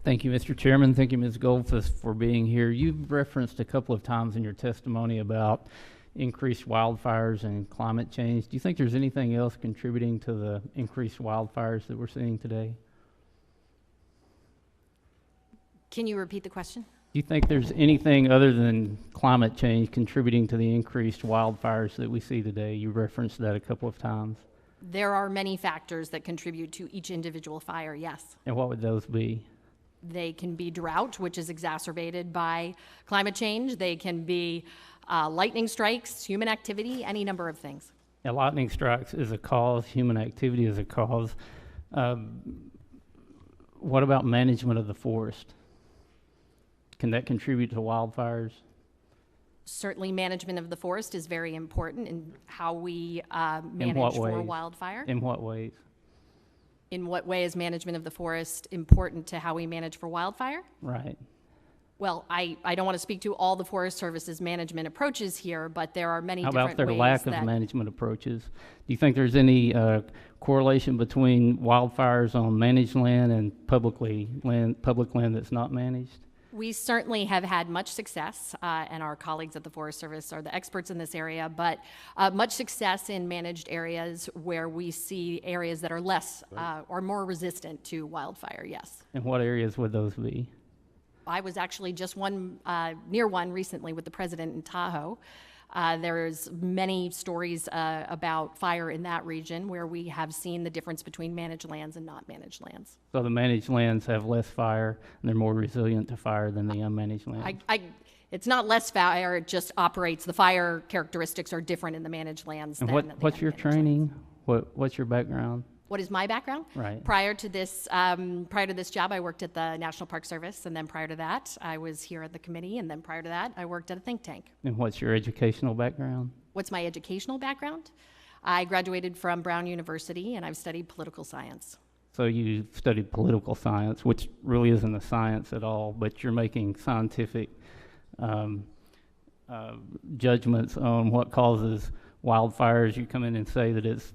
Thank you, Mr. Chairman. Thank you, Ms. Goldfuss, for being here. You've referenced a couple of times in your testimony about increased wildfires and climate change. Do you think there's anything else contributing to the increased wildfires that we're seeing today? Can you repeat the question? Do you think there's anything other than climate change contributing to the increased wildfires that we see today? You referenced that a couple of times. There are many factors that contribute to each individual fire, yes. And what would those be? They can be drought, which is exacerbated by climate change. They can be lightning strikes, human activity, any number of things. Yeah, lightning strikes is a cause, human activity is a cause. What about management of the forest? Can that contribute to wildfires? Certainly management of the forest is very important in how we manage for wildfire. In what ways? In what way is management of the forest important to how we manage for wildfire? Right. Well, I don't want to speak to all the Forest Service's management approaches here, but there are many How different ways. about their lack of management approaches? Do you think there's any correlation between wildfires on managed land and public land that's not managed? We certainly have had much success, and our colleagues at the Forest Service are the experts in this area, but much success in managed areas where we see areas that are less or more resistant to wildfire, yes. And what areas would those be? I was actually just near one recently with the president in Tahoe. There's many stories about fire in that region where we have seen the difference between managed lands and not managed lands. So the managed lands have less fire and they're more resilient to fire than the unmanaged lands? It's not less fire, it just operates. The fire characteristics are different in the managed lands and than what's your training? What's your background? What is my background? Right. Prior to this job, I worked at the National Park Service, and then prior to that, I was here at the committee, and then prior to that, I worked at a think tank. And what's your educational background? What's my educational background? I graduated from Brown University, and I've studied political science. So you studied political science, which really isn't a science at all, but you're making scientific judgments on what causes wildfires. You come in and say that it's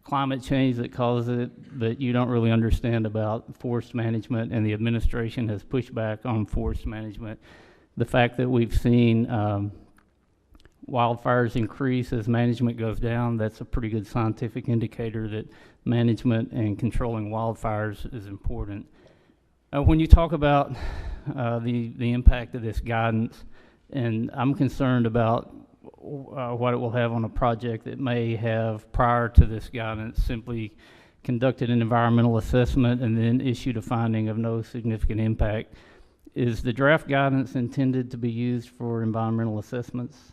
climate change that causes it, but you don't really understand about forest management, and the administration has pushed back on forest management. The fact that we've seen wildfires increase as management goes down, that's a pretty good scientific indicator that management and controlling wildfires is important. When you talk about the impact of this guidance, and I'm concerned about what it will have on a project that may have, prior to this guidance, simply conducted an environmental assessment and then issued a finding of no significant impact. Is the draft guidance intended to be used for environmental assessments?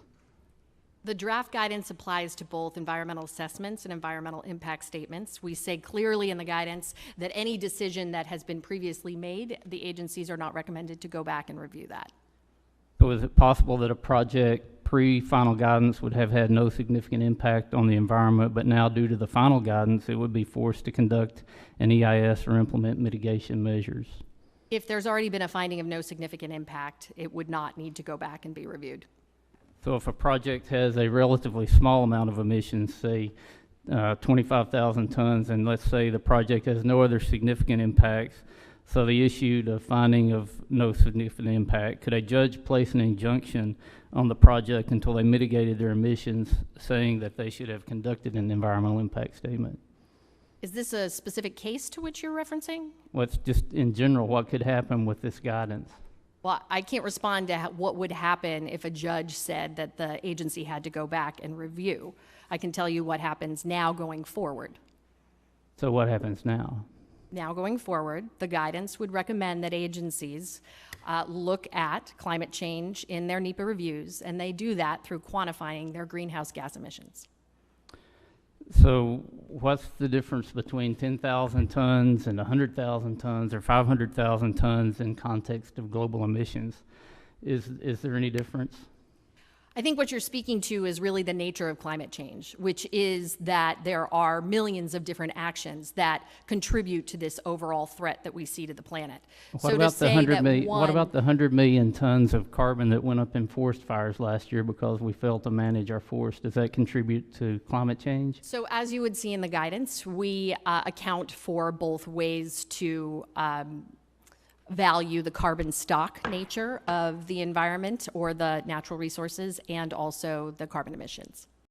The draft guidance applies to both environmental assessments and environmental impact statements. We say clearly in the guidance that any decision that has been previously made, the agencies are not recommended to go back and review that. So is it possible that a project pre-final guidance would have had no significant impact on the environment, but now due to the final guidance, it would be forced to conduct an EIS or implement mitigation measures? If there's already been a finding of no significant impact, it would not need to go back and be reviewed. So if a project has a relatively small amount of emissions, say 25,000 tons, and let's say the project has no other significant impacts, so they issued a finding of no significant impact, could a judge place an injunction on the project until they mitigated their emissions, saying that they should have conducted an environmental impact statement? Is this a specific case to which you're referencing? Well, it's just in general, what could happen with this guidance? Well, I can't respond to what would happen if a judge said that the agency had to go back and review. I can tell you what happens now going forward. So what happens now? Now going forward, the guidance would recommend that agencies look at climate change in their NEPA reviews, and they do that through quantifying their greenhouse gas emissions. So what's the difference between 10,000 tons and 100,000 tons or 500,000 tons in context of global emissions? Is there any difference? I think what you're speaking to is really the nature of climate change, which is that there are millions of different actions that contribute to this overall threat that we see to the planet. What about the 100 million tons of carbon that went up in forest fires last year because we failed to manage our forest? Does that contribute to climate change? So as you would see in the guidance, we account for both ways to value the carbon stock nature of the environment or the natural resources and also the carbon emissions.